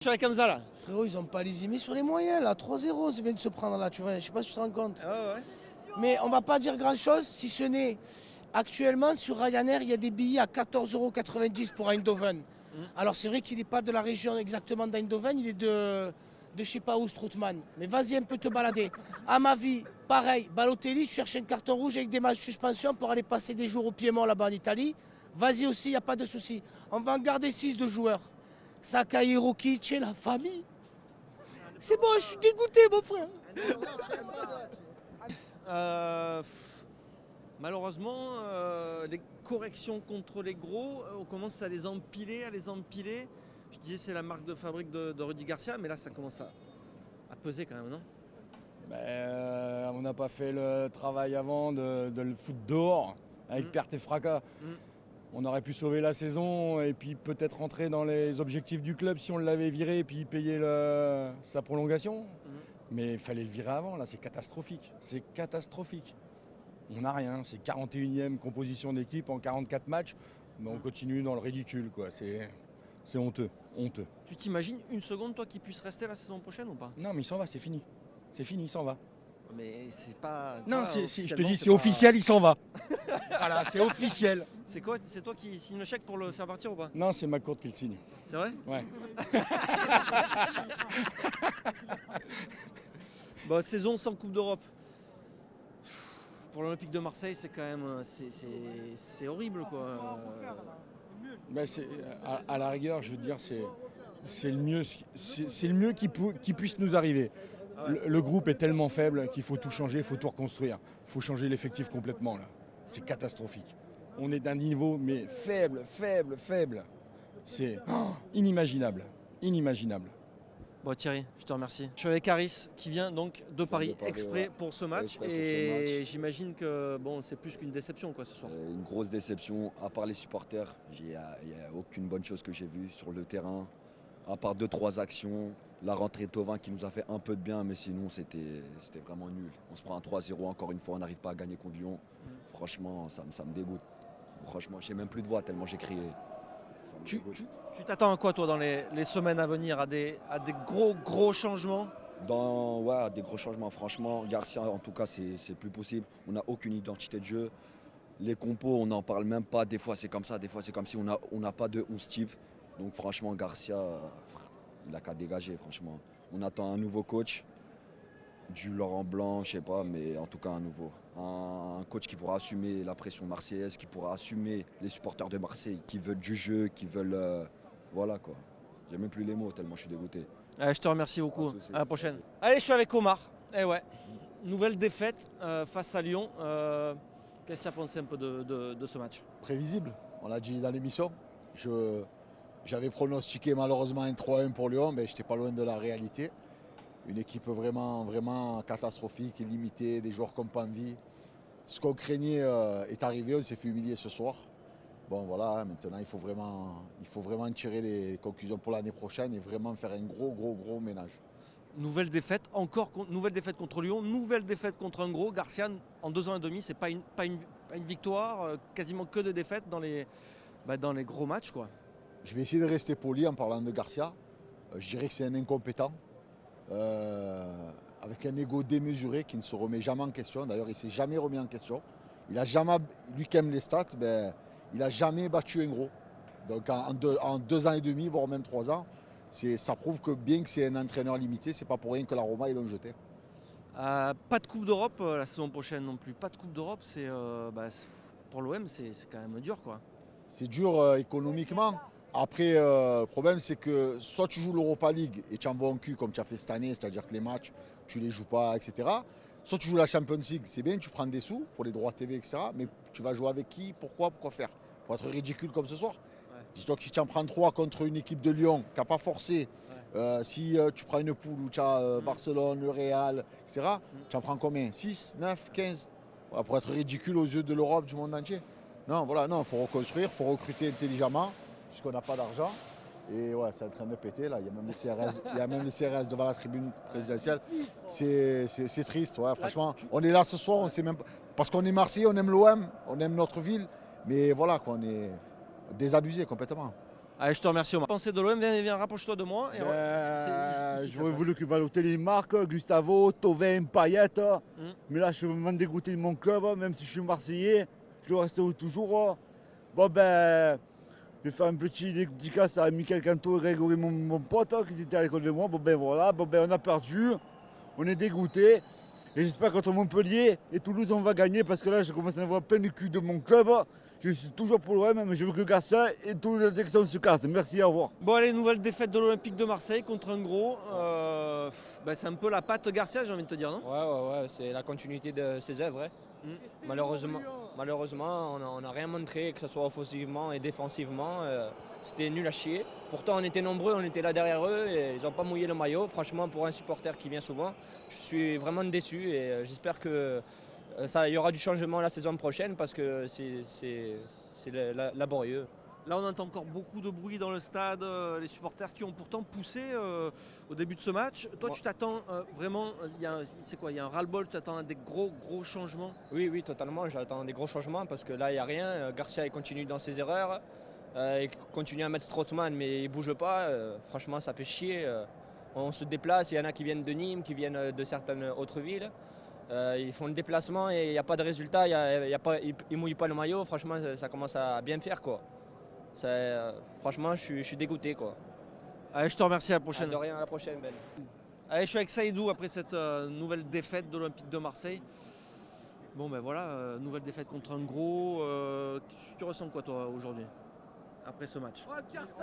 Je suis avec Hamza là. Frérot, ils ont pas lésimé sur les moyens là. 3-0, ça vient de se prendre là, tu vois. Je sais pas si tu te rends compte. Ouais. Mais on va pas dire grand chose si ce n'est actuellement sur Ryanair, il y a des billets à 14,90 € pour Eindhoven. Alors c'est vrai qu'il n'est pas de la région exactement d'Eindhoven, il est de je sais pas où, Strootman. Mais vas-y un peu te balader. À ma vie, pareil, Balotelli, tu cherches un carton rouge avec des matchs de suspension pour aller passer des jours au Piémont là-bas en Italie. Vas-y aussi, il n'y a pas de souci. On va en garder 6 de joueurs. Sakai, Rokic et la famille. C'est bon, je suis dégoûté, mon frère. Euh, Malheureusement, les corrections contre les gros, on commence à les empiler, Je disais c'est la marque de fabrique de Rudy Garcia, mais là ça commence à peser quand même, non? On n'a pas fait le travail avant de le foutre dehors avec perte et fracas. On aurait pu sauver la saison et puis peut-être rentrer dans les objectifs du club si on l'avait viré et puis payer sa prolongation. Mais il fallait le virer avant, là c'est catastrophique. C'est catastrophique. On n'a rien, c'est 41e composition d'équipe en 44 matchs, mais on continue dans le ridicule, quoi. C'est honteux, honteux. Tu t'imagines une seconde toi qui puisse rester la saison prochaine ou pas? Non mais il s'en va, c'est fini. C'est fini, il s'en va. Mais c'est pas. Non, ça, je te dis, c'est pas- officiel, il s'en va. Voilà, c'est officiel. C'est quoi? C'est toi qui signe le chèque pour le faire partir ou pas? Non, c'est McCourt qui le signe. C'est vrai? Ouais. Bah, saison sans Coupe d'Europe. Pour l'Olympique de Marseille, c'est quand même. C'est horrible quoi. Ben, à la rigueur, je veux dire, c'est le mieux qui puisse nous arriver. Le groupe est tellement faible qu'il faut tout changer, il faut tout reconstruire. Il faut changer l'effectif complètement là. C'est catastrophique. On est d'un niveau mais faible. C'est inimaginable. Inimaginable. Bon Thierry, je te remercie. Je suis avec Harris qui vient donc de Paris exprès pour ce match et j'imagine que bon, c'est plus qu'une déception quoi ce soir. Une grosse déception, à part les supporters, il n'y a aucune bonne chose que j'ai vue sur le terrain, à part 2-3 actions. La rentrée de Thauvin qui nous a fait un peu de bien, mais sinon c'était vraiment nul. On se prend un 3-0 encore une fois, on n'arrive pas à gagner contre Lyon. Franchement, ça me dégoûte. Franchement, j'ai même plus de voix tellement j'ai crié. Tu t'attends à quoi toi dans les semaines à venir, à des gros changements? Ouais, des gros changements. Franchement, Garcia, en tout cas, c'est plus possible. On n'a aucune identité de jeu. Les compos, on n'en parle même pas. Des fois, c'est comme ça, des fois, c'est comme si on n'a pas de 11 type. Donc, franchement, Garcia, il n'a qu'à dégager, franchement. On attend un nouveau coach, du Laurent Blanc, je sais pas, mais en tout cas, un nouveau. Un coach qui pourra assumer la pression marseillaise, qui pourra assumer les supporters de Marseille, qui veulent du jeu, qui veulent. Voilà, quoi. J'ai même plus les mots, tellement je suis dégoûté. Je te remercie beaucoup. À la prochaine. Allez, je suis avec Omar. Eh ouais. Nouvelle défaite face à Lyon. Qu'est-ce que tu as pensé un peu de ce match? Prévisible, on l'a dit dans l'émission. J'avais pronostiqué malheureusement un 3-1 pour Lyon, mais je n'étais pas loin de la réalité. Une équipe vraiment catastrophique, limitée, des joueurs qui n'ont pas envie. Ce qu'on craignait est arrivé, on s'est fait humilier ce soir. Bon voilà, maintenant il faut vraiment tirer les conclusions pour l'année prochaine et vraiment faire un gros ménage. Nouvelle défaite, nouvelle défaite contre Lyon, nouvelle défaite contre un gros. Garcia, en 2 ans et demi, c'est pas une victoire, quasiment que de défaites dans les gros matchs, quoi. Je vais essayer de rester poli en parlant de Garcia. Je dirais que c'est un incompétent, avec un ego démesuré qui ne se remet jamais en question. D'ailleurs, il ne s'est jamais remis en question. Il a jamais, lui qui aime les stats, il n'a jamais battu un gros. Donc en 2 ans et demi, voire même 3 ans, ça prouve que bien que c'est un entraîneur limité, c'est pas pour rien que la Roma, ils l'ont jeté. Pas de Coupe d'Europe la saison prochaine non plus. Pas de Coupe d'Europe, pour l'OM, c'est quand même dur, quoi. C'est dur économiquement. Après, le problème, c'est que soit tu joues l'Europa League et tu en vas en cul comme tu as fait cette année, c'est-à-dire que les matchs, tu les joues pas, etc. Soit tu joues la Champions League, c'est bien, tu prends des sous pour les droits TV, etc. Mais tu vas jouer avec qui? Pourquoi faire? Pour être ridicule comme ce soir. Ouais. Dis-toi que si tu en prends 3 contre une équipe de Lyon qui n'a pas forcé, si tu prends une poule où tu as Barcelone, le Real, etc., tu en prends combien? 6, 9, 15 voilà, pour être ridicule aux yeux de l'Europe, du monde entier. Non, voilà, non, il faut reconstruire, il faut recruter intelligemment, puisqu'on n'a pas d'argent. Et ouais, c'est en train de péter là. Il y a même le CRS devant la tribune présidentielle. C'est triste, ouais, franchement. On est là ce soir, on sait même pas. Parce qu'on est Marseillais, on aime l'OM, on aime notre ville. Mais voilà, quoi, on est désabusé complètement. Allez, je te remercie Omar. Pensée de l'OM, viens, rapproche-toi de moi. Et ici, J'aurais voulu que Balotelli marque, Gustavo, Thauvin, Payet. Mais là, je suis vraiment dégoûté de mon club, même si je suis Marseillais. Je dois rester toujours. Bon, ben, je vais faire un petit dédicace à Michael Canto et Grégory, mon pote, qui étaient à l'école de moi. Bon, ben voilà, bon, ben, on a perdu. On est dégoûté. Et j'espère qu'entre Montpellier et Toulouse, on va gagner parce que là, je commence à avoir plein de cul de mon club. Je suis toujours pour l'OM, mais je veux que Garcia et toutes les directions se cassent. Merci, au revoir. Bon, allez, nouvelle défaite de l'Olympique de Marseille contre un gros. C'est un peu la patte Garcia, j'ai envie de te dire, non? Ouais, c'est la continuité de ses œuvres. Hein. Malheureusement, on n'a rien montré, que ce soit offensivement et défensivement. C'était nul à chier. Pourtant, on était nombreux, on était là derrière eux et ils n'ont pas mouillé le maillot. Franchement, pour un supporter qui vient souvent, je suis vraiment déçu et j'espère que il y aura du changement la saison prochaine parce que c'est laborieux. Là, on entend encore beaucoup de bruit dans le stade, les supporters qui ont pourtant poussé au début de ce match. Toi, tu t'attends vraiment, il y a un ras-le-bol, tu t'attends à des gros changements? Oui, totalement, j'attends des gros changements parce que là, il n'y a rien. Garcia, il continue dans ses erreurs, il continue à mettre Strootman, mais il ne bouge pas. Franchement, ça fait chier. On se déplace, il y en a qui viennent de Nîmes, qui viennent de certaines autres villes. Ils font le déplacement et il n'y a pas de résultat, ils ne mouillent pas le maillot. Franchement, ça commence à bien faire, quoi. Franchement, je suis dégoûté, quoi. Allez, je te remercie, à la prochaine. De rien, à la prochaine, Ben. Allez, je suis avec Saïdou après cette nouvelle défaite de l'Olympique de Marseille. Bon, ben voilà, nouvelle défaite contre un gros. Tu ressens quoi, toi, aujourd'hui, après ce match?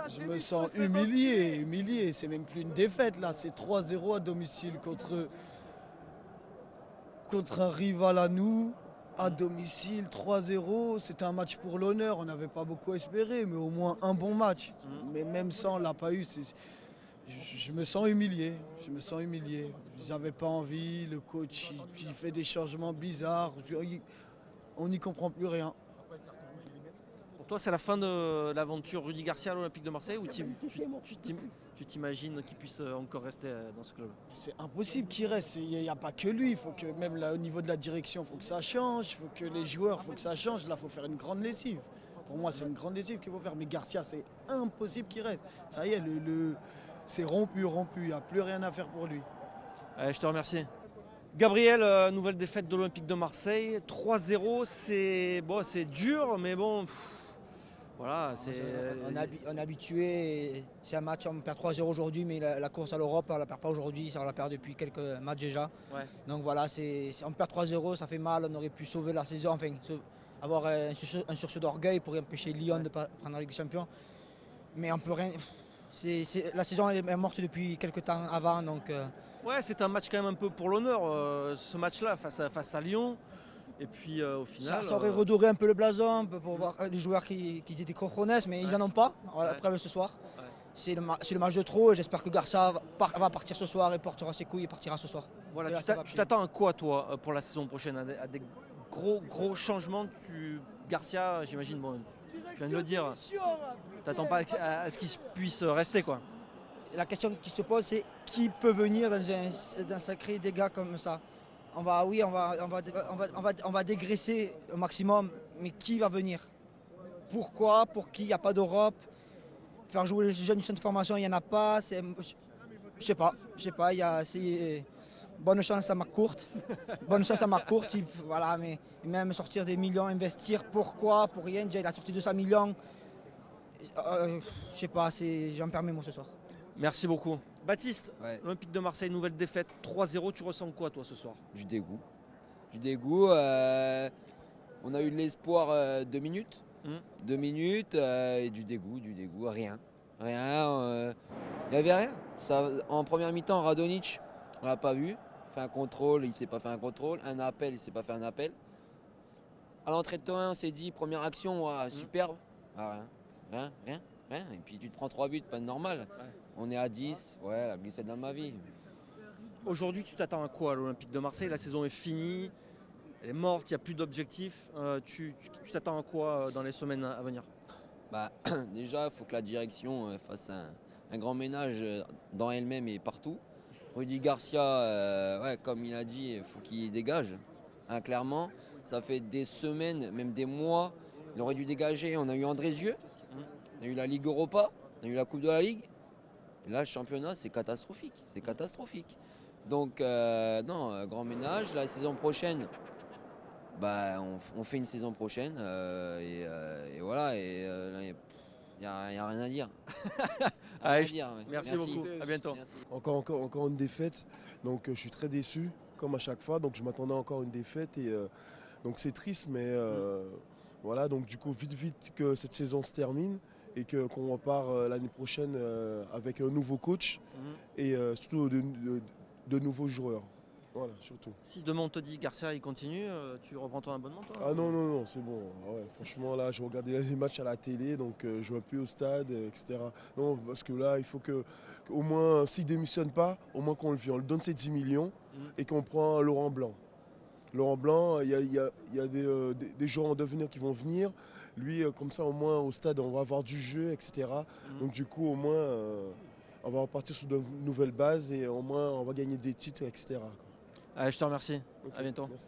Je me sens humilié. C'est même plus une défaite, là. C'est 3-0 à domicile contre un rival à nous. À domicile, 3-0, c'était un match pour l'honneur, on n'avait pas beaucoup espéré, mais au moins un bon match. Mais même ça, on ne l'a pas eu. Je me sens humilié, Ils n'avaient pas envie, le coach il fait des changements bizarres, on n'y comprend plus rien. Pour toi, c'est la fin de l'aventure Rudy Garcia à l'Olympique de Marseille ou tu t'imagines qu'il puisse encore rester dans ce club? C'est impossible qu'il reste, il n'y a pas que lui, il faut que même là, au niveau de la direction, il faut que ça change, il faut que les joueurs, il faut que ça change, là il faut faire une grande lessive. Pour moi c'est une grande lessive qu'il faut faire, mais Garcia c'est impossible qu'il reste. Ça y est, c'est rompu, il n'y a plus rien à faire pour lui. Allez, je te remercie. Gabriel, nouvelle défaite de l'Olympique de Marseille, 3-0, c'est dur, mais bon... Voilà, on est habitué, c'est un match, on perd 3-0 aujourd'hui, mais la course à l'Europe, on ne la perd pas aujourd'hui, on la perd depuis quelques matchs déjà. Ouais. Donc voilà, on perd 3-0, ça fait mal, on aurait pu sauver la saison, enfin avoir un sursaut d'orgueil pour empêcher Lyon de prendre la Ligue des Champions. Mais on peut rien. La saison elle est morte depuis quelques temps avant. Donc, Ouais, c'est un match quand même un peu pour l'honneur, ce match-là face à Lyon. Et puis au final. Ça aurait redoré un peu le blason pour voir les joueurs qui étaient cojones, mais ils n'en ont pas après ce soir. Ouais. C'est le match de trop et j'espère que Garcia va partir ce soir et portera ses couilles et partira ce soir. Voilà, tu t'attends à quoi toi pour la saison prochaine? À des gros changements? Garcia, j'imagine, bon, tu viens de le dire, tu t'attends pas à ce qu'il puisse rester, quoi. La question qui se pose, c'est qui peut venir dans un sacré dégât comme ça? On va dégraisser au maximum, mais qui va venir? Pourquoi? Pour qui? Il n'y a pas d'Europe. Faire jouer les jeunes du centre de formation, il n'y en a pas. Je sais pas. Bonne chance à Marc-Court. Voilà, mais même sortir des millions, investir, pourquoi? Pour rien. Déjà, il a sorti 200 millions. Je sais pas, j'en perds mes mots ce soir. Merci beaucoup. Baptiste, ouais. L'Olympique de Marseille, nouvelle défaite, 3-0, tu ressens quoi toi ce soir? Du dégoût. On a eu de l'espoir 2 minutes. 2 minutes et du dégoût, rien. Il n'y avait rien. En première mi-temps, Radonjic, on l'a pas vu. Fait un contrôle, il ne s'est pas fait un contrôle. Un appel, il ne s'est pas fait un appel. À l'entrée de temps 1, on s'est dit, première action, superbe. Ah, rien. Et puis tu te prends 3 buts, pas normal. Ouais. On est à 10, la glissade dans ma vie. Aujourd'hui, tu t'attends à quoi à l'Olympique de Marseille? La saison est finie, elle est morte, il n'y a plus d'objectifs. Tu t'attends à quoi dans les semaines à venir? Déjà, il faut que la direction fasse un grand ménage dans elle-même et partout. Rudy Garcia, comme il a dit, il faut qu'il dégage. Clairement, ça fait des semaines, même des mois, il aurait dû dégager. On a eu Andrézieux, on a eu la Ligue Europa. On a eu la Coupe de la Ligue. Et là, le championnat, c'est catastrophique. C'est catastrophique. Donc, non, grand ménage. La saison prochaine, bah, on fait une saison prochaine. Et voilà. Et il n'y a rien à dire. Allez, Rien à dire, ouais. merci beaucoup. À bientôt. Merci. Encore une défaite. Donc je suis très déçu, comme à chaque fois. Donc je m'attendais encore à une défaite. Et donc c'est triste, mais voilà. Donc du coup, vite que cette saison se termine et qu'on repart l'année prochaine avec un nouveau coach et surtout de nouveaux joueurs. Voilà, surtout. Si demain on te dit Garcia il continue, tu reprends ton abonnement toi? Ah non, c'est bon. Ah ouais, franchement, là, je regardais les matchs à la télé, donc je ne vais plus au stade, etc. Non, parce que là, il faut qu'au moins, s'il ne démissionne pas, au moins qu'on le vire. On le donne ses 10 millions et qu'on prend Laurent Blanc. Laurent Blanc, il y a des joueurs en devenir qui vont venir. Lui, comme ça, au moins, au stade, on va avoir du jeu, etc. Donc du coup, au moins, on va repartir sur de nouvelles bases et au moins, on va gagner des titres, etc. Allez, je te remercie. Ok, à bientôt. merci.